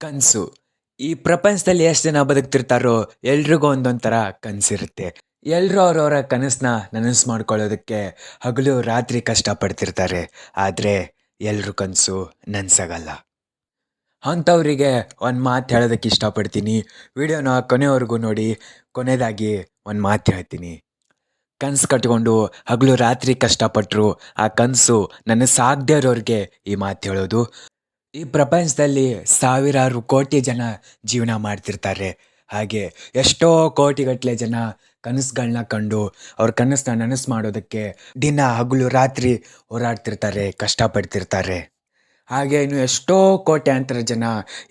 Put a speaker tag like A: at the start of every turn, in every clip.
A: ಕನಸು. ಈ ಪ್ರಪಂಚದಲ್ಲಿ ಎಷ್ಟು ಜನ ಬದುಕ್ತಿರ್ತಾರೋ ಎಲ್ರಿಗೂ ಒಂದೊಂದು ಥರ ಕನಸಿರುತ್ತೆ. ಎಲ್ಲರೂ ಅವ್ರವರ ಕನಸನ್ನ ನನಸು ಮಾಡ್ಕೊಳ್ಳೋದಕ್ಕೆ ಹಗಲು ರಾತ್ರಿ ಕಷ್ಟಪಡ್ತಿರ್ತಾರೆ. ಆದರೆ ಎಲ್ರ ಕನಸು ನನಸಾಗಲ್ಲ. ಅಂಥವರಿಗೆ ಒಂದು ಮಾತು ಹೇಳೋದಕ್ಕೆ ಇಷ್ಟಪಡ್ತೀನಿ. ವಿಡಿಯೋನ ಕೊನೆವರೆಗೂ ನೋಡಿ. ಕೊನೆಯದಾಗಿ ಒಂದು ಮಾತು ಹೇಳ್ತೀನಿ. ಕನಸು ಕಟ್ಕೊಂಡು ಹಗಲು ರಾತ್ರಿ ಕಷ್ಟಪಟ್ಟರು ಆ ಕನಸು ನನಸಾಗದೇ ಇರೋರಿಗೆ ಈ ಮಾತು ಹೇಳೋದು. ಈ ಪ್ರಪಂಚದಲ್ಲಿ ಸಾವಿರಾರು ಕೋಟಿ ಜನ ಜೀವನ ಮಾಡ್ತಿರ್ತಾರೆ. ಹಾಗೆ ಎಷ್ಟೋ ಕೋಟಿಗಟ್ಟಲೆ ಜನ ಕನಸುಗಳನ್ನ ಕಂಡು ಅವ್ರ ಕನಸನ್ನ ನನಸು ಮಾಡೋದಕ್ಕೆ ದಿನ ಹಗಲು ರಾತ್ರಿ ಹೋರಾಡ್ತಿರ್ತಾರೆ, ಕಷ್ಟಪಡ್ತಿರ್ತಾರೆ. ಹಾಗೆ ಇನ್ನು ಎಷ್ಟೋ ಕೋಟ್ಯಾಂತರ ಜನ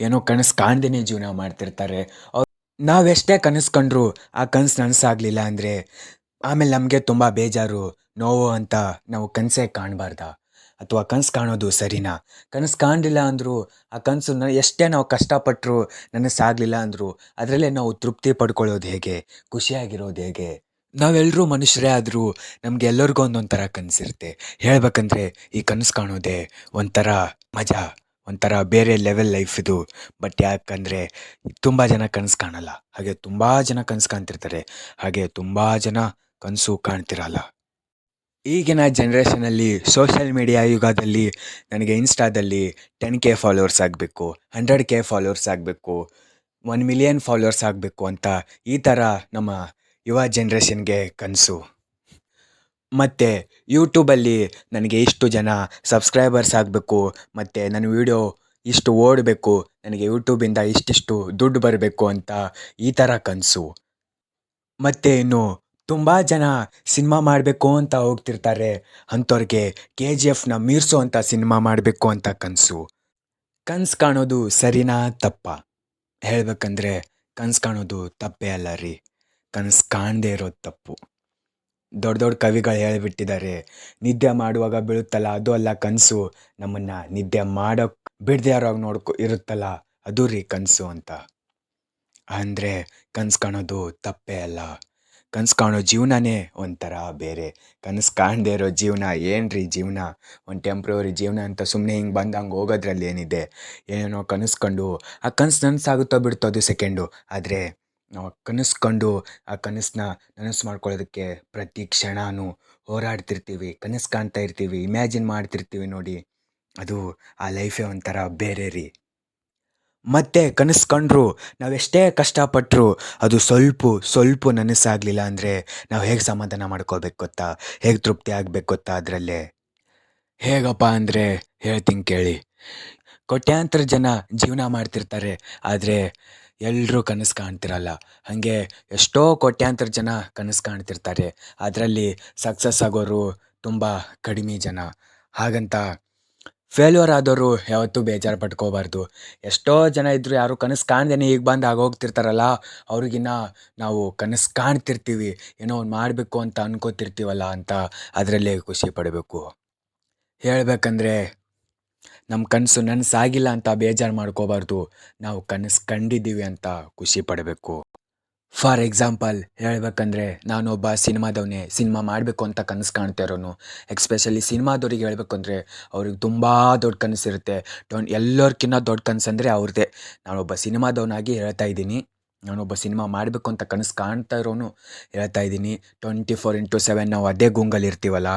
A: ಏನೋ ಕನಸು ಕಾಣ್ದೇ ಜೀವನ ಮಾಡ್ತಿರ್ತಾರೆ. ನಾವೆಷ್ಟೇ ಕನಸು ಕಂಡ್ರು ಆ ಕನಸು ನನಸಾಗಲಿಲ್ಲ ಅಂದರೆ ಆಮೇಲೆ ನಮಗೆ ತುಂಬ ಬೇಜಾರು, ನೋವು ಅಂತ ನಾವು ಕನಸೇ ಕಾಣಬಾರ್ದಾ? ಅಥವಾ ಕನಸು ಕಾಣೋದು ಸರಿನಾ? ಕನಸು ಕಾಣಲಿಲ್ಲ ಅಂದರೂ ಆ ಕನಸನ್ನ ಎಷ್ಟೇ ನಾವು ಕಷ್ಟಪಟ್ಟರು ನನಸಾಗಲಿಲ್ಲ ಅಂದರೂ ಅದರಲ್ಲೇ ನಾವು ತೃಪ್ತಿ ಪಡ್ಕೊಳ್ಳೋದು ಹೇಗೆ? ಖುಷಿಯಾಗಿರೋದು ಹೇಗೆ? ನಾವೆಲ್ಲರೂ ಮನುಷ್ಯರೇ ಆದರೂ ನಮಗೆ ಎಲ್ಲರಿಗೂ ಒಂದೊಂದು ಥರ ಕನಸಿರುತ್ತೆ. ಹೇಳ್ಬೇಕಂದ್ರೆ ಈ ಕನಸು ಕಾಣೋದೇ ಒಂಥರ ಮಜಾ, ಒಂಥರ ಬೇರೆ ಲೆವೆಲ್ ಲೈಫ್ ಇದು. ಬಟ್ ಯಾಕಂದರೆ ತುಂಬ ಜನ ಕನಸು ಕಾಣಲ್ಲ. ಹಾಗೆ ತುಂಬ ಜನ ಕನಸು ಕಾಣ್ತಿರ್ತಾರೆ. ಹಾಗೆ ತುಂಬ ಜನ ಕನಸು ಕಾಣ್ತಿರಲ್ಲ. ಈಗಿನ ಜನ್ರೇಷನಲ್ಲಿ ಸೋಷಿಯಲ್ ಮೀಡಿಯಾ ಯುಗದಲ್ಲಿ ನನಗೆ ಇನ್ಸ್ಟಾದಲ್ಲಿ 10K ಫಾಲೋವರ್ಸ್ ಆಗಬೇಕು, 100K ಫಾಲೋವರ್ಸ್ ಆಗಬೇಕು, 1 ಮಿಲಿಯನ್ ಫಾಲೋವರ್ಸ್ ಆಗಬೇಕು ಅಂತ ಈ ಥರ ನಮ್ಮ ಯುವ ಜನ್ರೇಷನ್ಗೆ ಕನಸು. ಮತ್ತು ಯೂಟ್ಯೂಬಲ್ಲಿ ನನಗೆ ಇಷ್ಟು ಜನ ಸಬ್ಸ್ಕ್ರೈಬರ್ಸ್ ಆಗಬೇಕು, ಮತ್ತು ನನ್ನ ವಿಡಿಯೋ ಇಷ್ಟು ಓಡಬೇಕು, ನನಗೆ ಯೂಟ್ಯೂಬಿಂದ ಇಷ್ಟಿಷ್ಟು ದುಡ್ಡು ಬರಬೇಕು ಅಂತ ಈ ಥರ ಕನಸು. ಮತ್ತು ಇನ್ನು ತುಂಬ ಜನ ಸಿನಿಮಾ ಮಾಡಬೇಕು ಅಂತ ಹೋಗ್ತಿರ್ತಾರೆ. ಅಂಥವ್ರಿಗೆ KGFನ ಮೀರಿಸೋ ಸಿನಿಮಾ ಮಾಡಬೇಕು ಅಂತ ಕನಸು. ಕನಸು ಕಾಣೋದು ಸರಿನಾ ತಪ್ಪಾ? ಹೇಳ್ಬೇಕಂದ್ರೆ ಕನಸು ಕಾಣೋದು ತಪ್ಪೇ ಅಲ್ಲ ರೀ. ಕನಸು ಕಾಣದೇ ಇರೋದು ತಪ್ಪು. ದೊಡ್ಡ ದೊಡ್ಡ ಕವಿಗಳು ಹೇಳಿಬಿಟ್ಟಿದ್ದಾರೆ, ನಿದ್ದೆ ಮಾಡುವಾಗ ಬೀಳುತ್ತಲ್ಲ ಅದು ಅಲ್ಲ ಕನಸು, ನಮ್ಮನ್ನು ನಿದ್ದೆ ಮಾಡೋಕ್ಕೆ ಬಿಡದೆ ಇರೋವಾಗ ಇರುತ್ತಲ್ಲ ಅದು ರೀ ಕನಸು ಅಂತ. ಅಂದರೆ ಕನಸು ಕಾಣೋದು ತಪ್ಪೇ ಅಲ್ಲ. ಕನಸು ಕಾಣೋ ಜೀವನನೇ ಒಂಥರ ಬೇರೆ. ಕನಸು ಕಾಣದೇ ಇರೋ ಜೀವನ ಏನ್ರಿ ಜೀವನ? ಒಂದು ಟೆಂಪ್ರವರಿ ಜೀವನ ಅಂತ ಸುಮ್ಮನೆ ಹಿಂಗೆ ಬಂದು ಹಂಗೆ ಹೋಗೋದ್ರಲ್ಲಿ ಏನಿದೆ? ಏನೇನೋ ಕನಸು ಕಂಡು ಆ ಕನಸು ನನಸಾಗುತ್ತೋ ಬಿಡುತ್ತೋ ಅದು ಸೆಕೆಂಡು. ಆದರೆ ನಾವು ಕನಸು ಕಂಡು ಆ ಕನಸನ್ನ ನನಸು ಮಾಡ್ಕೊಳ್ಳೋದಕ್ಕೆ ಪ್ರತಿ ಕ್ಷಣನೂ ಹೋರಾಡ್ತಿರ್ತೀವಿ, ಕನಸು ಕಾಣ್ತಾ ಇರ್ತೀವಿ, ಇಮ್ಯಾಜಿನ್ ಮಾಡ್ತಿರ್ತೀವಿ ನೋಡಿ. ಅದು ಆ ಲೈಫೇ ಒಂಥರ ಬೇರೆ ರೀ. ಮತ್ತು ಕನಸು ಕಂಡ್ರು ನಾವೆಷ್ಟೇ ಕಷ್ಟಪಟ್ಟರು ಅದು ಸ್ವಲ್ಪ ನನಸಾಗಲಿಲ್ಲ ಅಂದರೆ ನಾವು ಹೇಗೆ ಸಮಾಧಾನ ಮಾಡ್ಕೋಬೇಕು ಗೊತ್ತಾ? ಹೇಗೆ ತೃಪ್ತಿ ಆಗಬೇಕು ಗೊತ್ತಾ ಅದರಲ್ಲೇ? ಹೇಗಪ್ಪ ಅಂದರೆ ಹೇಳ್ತೀನಿ ಕೇಳಿ. ಕೋಟ್ಯಾಂತರ ಜನ ಜೀವನ ಮಾಡ್ತಿರ್ತಾರೆ. ಆದರೆ ಎಲ್ಲರೂ ಕನಸು ಕಾಣ್ತಿರಲ್ಲ. ಹಾಗೆ ಎಷ್ಟೋ ಕೋಟ್ಯಾಂತರ ಜನ ಕನಸು ಕಾಣ್ತಿರ್ತಾರೆ. ಅದರಲ್ಲಿ ಸಕ್ಸಸ್ ಆಗೋರು ತುಂಬ ಕಡಿಮೆ ಜನ. ಹಾಗಂತ ಫೇಲ್ಯೂರ್ ಆದವರು ಯಾವತ್ತೂ ಬೇಜಾರು ಪಟ್ಕೋಬಾರ್ದು. ಎಷ್ಟೋ ಜನ ಇದ್ದರೂ ಯಾರು ಕನಸು ಕಾಣ್ದೇ ಈಗ ಬಂದು ಆಗೋಗ್ತಿರ್ತಾರಲ್ಲ, ಅವ್ರಿಗಿನ್ನ ನಾವು ಕನಸು ಕಾಣ್ತಿರ್ತೀವಿ, ಏನೋ ಒಂದು ಮಾಡಬೇಕು ಅಂತ ಅನ್ಕೋತಿರ್ತೀವಲ್ಲ ಅಂತ ಅದರಲ್ಲೇ ಖುಷಿ ಪಡಬೇಕು. ಹೇಳ್ಬೇಕಂದ್ರೆ ನಮ್ಮ ಕನಸು ನನಸಾಗಿಲ್ಲ ಅಂತ ಬೇಜಾರು ಮಾಡ್ಕೋಬಾರ್ದು. ನಾವು ಕನಸು ಕಂಡಿದ್ದೀವಿ ಅಂತ ಖುಷಿ ಪಡಬೇಕು. ಫಾರ್ ಎಕ್ಸಾಂಪಲ್ ಹೇಳ್ಬೇಕಂದ್ರೆ ನಾನೊಬ್ಬ ಸಿನಿಮಾದವನೇ, ಸಿನಿಮಾ ಮಾಡಬೇಕು ಅಂತ ಕನಸು ಕಾಣ್ತಾ ಇರೋನು. ಎಕ್ಸ್ಪೆಷಲಿ ಸಿನಿಮಾದವ್ರಿಗೆ ಹೇಳ್ಬೇಕು ಅಂದರೆ ಅವ್ರಿಗೆ ತುಂಬ ದೊಡ್ಡ ಕನಸಿರುತ್ತೆ. ಎಲ್ಲರ್ಕಿನ್ನ ದೊಡ್ಡ ಕನಸು ಅಂದರೆ ಅವ್ರದ್ದೇ. ನಾನೊಬ್ಬ ಸಿನಿಮಾದವನಾಗಿ ಹೇಳ್ತಾ ಇದ್ದೀನಿ. ನಾನೊಬ್ಬ ಸಿನಿಮಾ ಮಾಡಬೇಕು ಅಂತ ಕನಸು ಕಾಣ್ತಾ ಇರೋನು ಹೇಳ್ತಾ ಇದ್ದೀನಿ. 24x7 ನಾವು ಅದೇ ಗೂಗಲ್ ಇರ್ತೀವಲ್ಲ,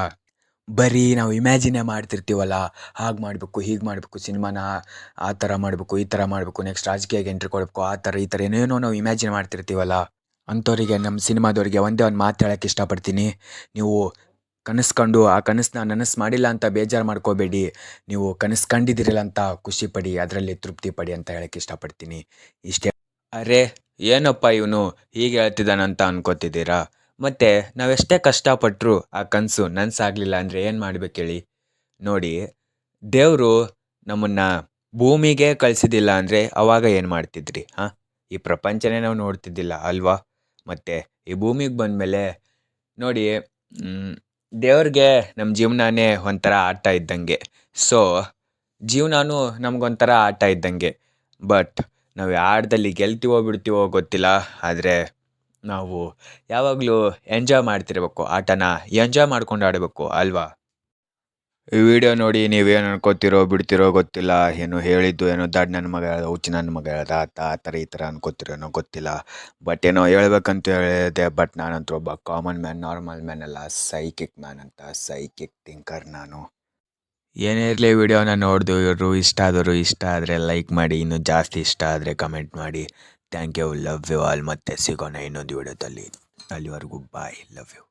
A: ಬರೀ ನಾವು ಇಮ್ಯಾಜಿನೇ ಮಾಡ್ತಿರ್ತೀವಲ್ಲ, ಹಾಗೆ ಮಾಡಬೇಕು, ಹೀಗೆ ಮಾಡಬೇಕು, ಸಿನಿಮಾನ ಆ ಥರ ಮಾಡಬೇಕು, ಈ ಥರ ಮಾಡಬೇಕು, ನೆಕ್ಸ್ಟ್ ರಾಜಕೀಯಕ್ಕೆ ಎಂಟ್ರಿ ಕೊಡಬೇಕು, ಆ ಥರ ಈ ಥರ ಏನೇನೋ ನಾವು ಇಮ್ಯಾಜಿನ್ ಮಾಡ್ತಿರ್ತೀವಲ್ಲ. ಅಂಥವರಿಗೆ ನಮ್ಮ ಸಿನಿಮಾದವರಿಗೆ ಒಂದೇ ಒಂದು ಮಾತು ಹೇಳೋಕ್ಕೆ ಇಷ್ಟಪಡ್ತೀನಿ. ನೀವು ಕನಸು ಕಂಡು ಆ ಕನಸನ್ನ ನನಸು ಮಾಡಿಲ್ಲ ಅಂತ ಬೇಜಾರು ಮಾಡ್ಕೋಬೇಡಿ. ನೀವು ಕನಸು ಕಂಡಿದ್ದೀರಲ್ಲ ಅಂತ ಖುಷಿ ಪಡಿ, ಅದರಲ್ಲಿ ತೃಪ್ತಿ ಪಡಿ ಅಂತ ಹೇಳೋಕ್ಕೆ ಇಷ್ಟಪಡ್ತೀನಿ. ಇಷ್ಟೇ. ಅರೆ ಏನಪ್ಪ ಇವನು ಹೀಗೆ ಹೇಳ್ತಿದ್ದಾನಂತ ಅನ್ಕೋತಿದ್ದೀರಾ? ಮತ್ತು ನಾವೆಷ್ಟೇ ಕಷ್ಟಪಟ್ಟರು ಆ ಕನಸು ನನಸಾಗಲಿಲ್ಲ ಅಂದರೆ ಏನು ಮಾಡ್ಬೇಕು ಹೇಳಿ? ನೋಡಿ, ದೇವರು ನಮ್ಮನ್ನು ಭೂಮಿಗೆ ಕಳಿಸಿದ್ದಿಲ್ಲ ಅಂದರೆ ಅವಾಗ ಏನು ಮಾಡ್ತಿದ್ರಿ? ಹಾಂ, ಈ ಪ್ರಪಂಚನೇ ನಾವು ನೋಡ್ತಿದ್ದಿಲ್ಲ ಅಲ್ವಾ? ಮತ್ತು ಈ ಭೂಮಿಗೆ ಬಂದಮೇಲೆ ನೋಡಿ, ದೇವ್ರಿಗೆ ನಮ್ಮ ಜೀವನನೇ ಒಂಥರ ಆಟ ಇದ್ದಂಗೆ. ಸೊ ಜೀವನನೂ ನಮಗೊಂಥರ ಆಟ ಇದ್ದಂಗೆ. ಬಟ್ ನಾವು ಈ ಆಟದಲ್ಲಿ ಗೆಲ್ತೀವೋ ಬಿಡ್ತೀವೋ ಗೊತ್ತಿಲ್ಲ. ಆದರೆ ನಾವು ಯಾವಾಗಲೂ ಎಂಜಾಯ್ ಮಾಡ್ತಿರ್ಬೇಕು. ಆಟನ ಎಂಜಾಯ್ ಮಾಡ್ಕೊಂಡು ಆಡಬೇಕು ಅಲ್ವಾ? ಈ ವಿಡಿಯೋ ನೋಡಿ ನೀವೇನು ಅನ್ಕೋತಿರೋ ಬಿಡ್ತಿರೋ ಗೊತ್ತಿಲ್ಲ. ಏನು ಹೇಳಿದ್ದು ಏನೋ ದಡ್ಡ ನನ್ನ ಮಗ ಹೇಳ್ದ, ಹುಚ್ಚು ನನ್ನ ಮಗ ಹೇಳ್ದ, ಆ ಥರ ಈ ಥರ ಅನ್ಕೋತಿರೋನೋ ಗೊತ್ತಿಲ್ಲ. ಬಟ್ ಏನೋ ಹೇಳ್ಬೇಕಂತ ಹೇಳಿದೆ. ಬಟ್ ನಾನಂತೂ ಒಬ್ಬ ಕಾಮನ್ ಮ್ಯಾನ್, ನಾರ್ಮಲ್ ಮ್ಯಾನ್ ಅಲ್ಲ, ಸೈಕಿಕ್ ಮ್ಯಾನ್ ಅಂತ, ಸೈಕಿಕ್ ಥಿಂಕರ್ ನಾನು. ಏನೇ ಇರಲಿ, ವಿಡಿಯೋನ ನೋಡಿದವರು ಇಷ್ಟ ಆದವರು ಇಷ್ಟ ಆದರೆ ಲೈಕ್ ಮಾಡಿ, ಇನ್ನೂ ಜಾಸ್ತಿ ಇಷ್ಟ ಆದರೆ ಕಮೆಂಟ್ ಮಾಡಿ. Thank you, love you all. ಮತ್ತೆ ಸಿಗೋಣ ಇನ್ನೊಂದು ವಿಡಿಯೋದಲ್ಲಿ. ಅಲ್ಲಿವರೆಗೂ ಬಾಯ್, ಲವ್ ಯು.